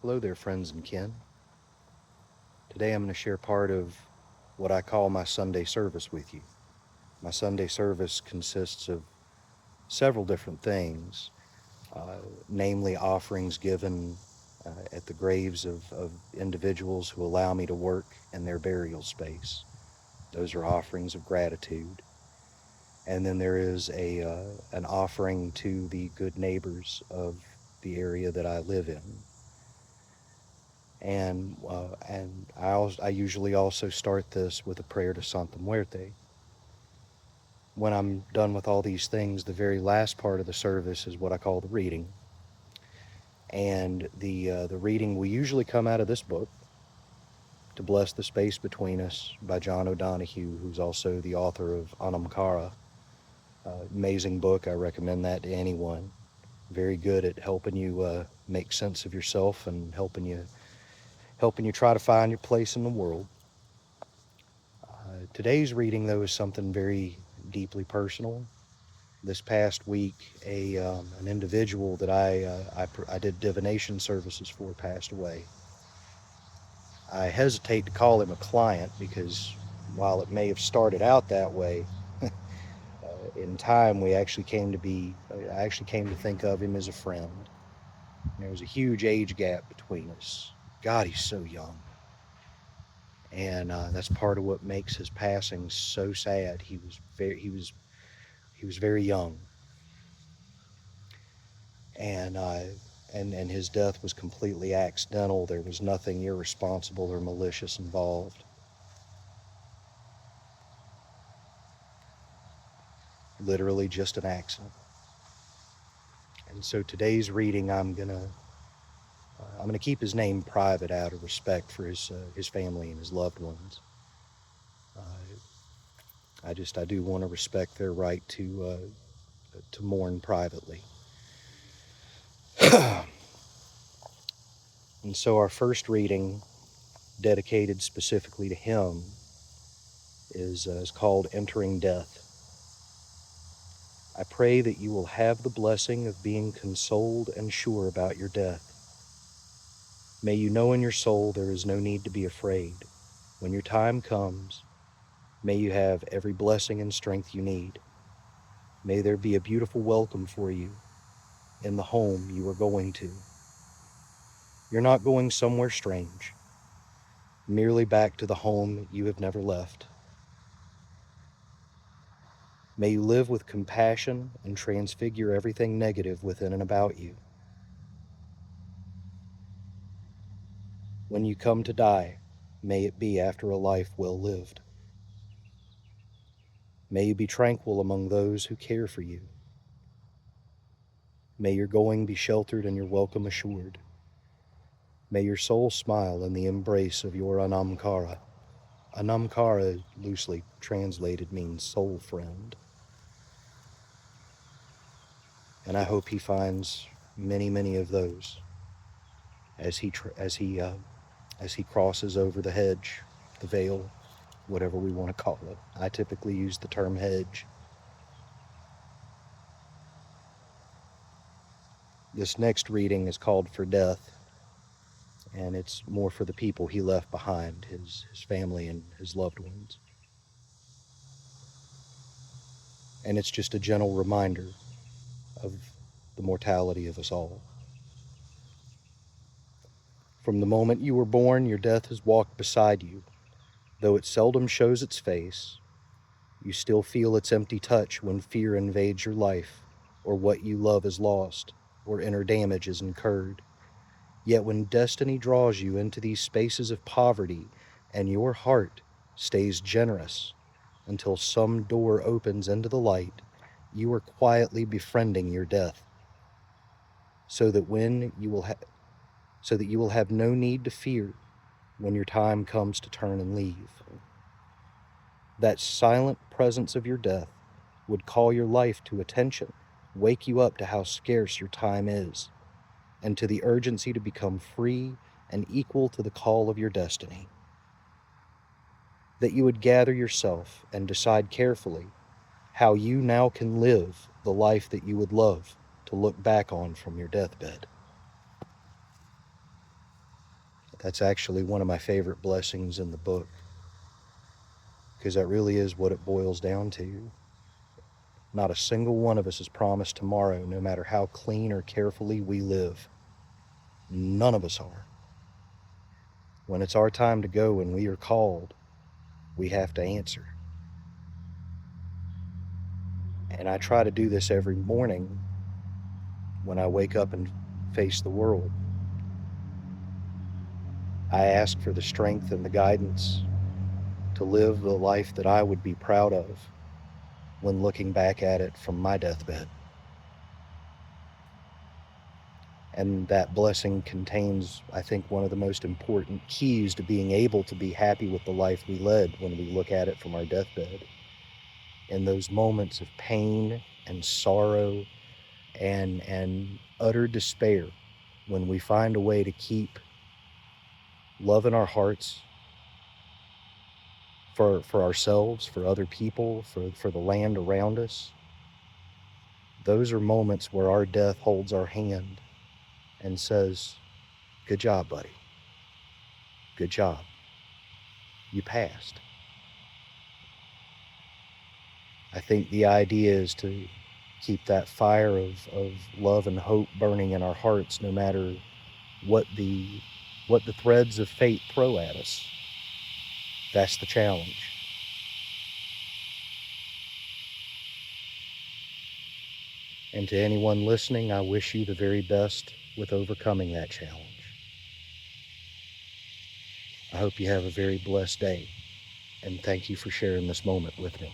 Hello there, friends and kin. Today I'm going to share part of what I call my Sunday service with you. My Sunday service consists of several different things, namely offerings given at the graves of individuals who allow me to work in their burial space. Those are offerings of gratitude. And then there is an offering to the good neighbors of the area that I live in. And I usually also start this with a prayer to Santa Muerte. When I'm done with all these things, the very last part of the service is what I call the reading. And the reading will usually come out of this book, To Bless the Space Between Us, by John O'Donohue, who's also the author of Anamkara. Amazing book. I recommend that to anyone. Very good at helping you make sense of yourself and helping you try to find your place in the world. Today's reading, though, is something very deeply personal. This past week, an individual that I did divination services for passed away. I hesitate to call him a client because while it may have started out that way, in time I actually came to think of him as a friend. And there was a huge age gap between us. God, he's so young. And that's part of what makes his passing so sad. He was very young, and and his death was completely accidental. There was nothing irresponsible or malicious involved. Literally just an accident. And so today's reading, I'm gonna keep his name private out of respect for his family and his loved ones. Uh, I do want to respect their right to mourn privately. And so our first reading, dedicated specifically to him, is called Entering Death. I pray that you will have the blessing of being consoled and sure about your death. May you know in your soul there is no need to be afraid. When your time comes, may you have every blessing and strength you need. May there be a beautiful welcome for you in the home you are going to. You're not going somewhere strange, merely back to the home you have never left. May you live with compassion and transfigure everything negative within and about you. When you come to die, may it be after a life well lived. May you be tranquil among those who care for you. May your going be sheltered and your welcome assured. May your soul smile in the embrace of your Anamkara. Anamkara, loosely translated, means soul friend. And I hope he finds many, many of those as he crosses over the hedge, the veil, whatever we want to call it. I typically use the term hedge. This next reading is called For Death, and it's more for the people he left behind, his family and his loved ones. And it's just a gentle reminder of the mortality of us all. From the moment you were born, your death has walked beside you. Though it seldom shows its face, you still feel its empty touch when fear invades your life, or what you love is lost, or inner damage is incurred. Yet when destiny draws you into these spaces of poverty, and your heart stays generous until some door opens into the light, you are quietly befriending your death, so that you will have no need to fear when your time comes to turn and leave. That silent presence of your death would call your life to attention, wake you up to how scarce your time is, and to the urgency to become free and equal to the call of your destiny. That you would gather yourself and decide carefully how you now can live the life that you would love to look back on from your deathbed. That's actually one of my favorite blessings in the book, because that really is what it boils down to. Not a single one of us is promised tomorrow, no matter how clean or carefully we live. None of us are. When it's our time to go and we are called, we have to answer. And I try to do this every morning when I wake up and face the world. I ask for the strength and the guidance to live the life that I would be proud of when looking back at it from my deathbed. And that blessing contains, I think, one of the most important keys to being able to be happy with the life we led when we look at it from our deathbed. In those moments of pain and sorrow and utter despair, when we find a way to keep love in our hearts for ourselves, for other people, for the land around us, those are moments where our death holds our hand and says, good job, buddy. Good job. You passed. I think the idea is to keep that fire of love and hope burning in our hearts, no matter what the threads of fate throw at us. That's the challenge. And to anyone listening, I wish you the very best with overcoming that challenge. I hope you have a very blessed day, and thank you for sharing this moment with me.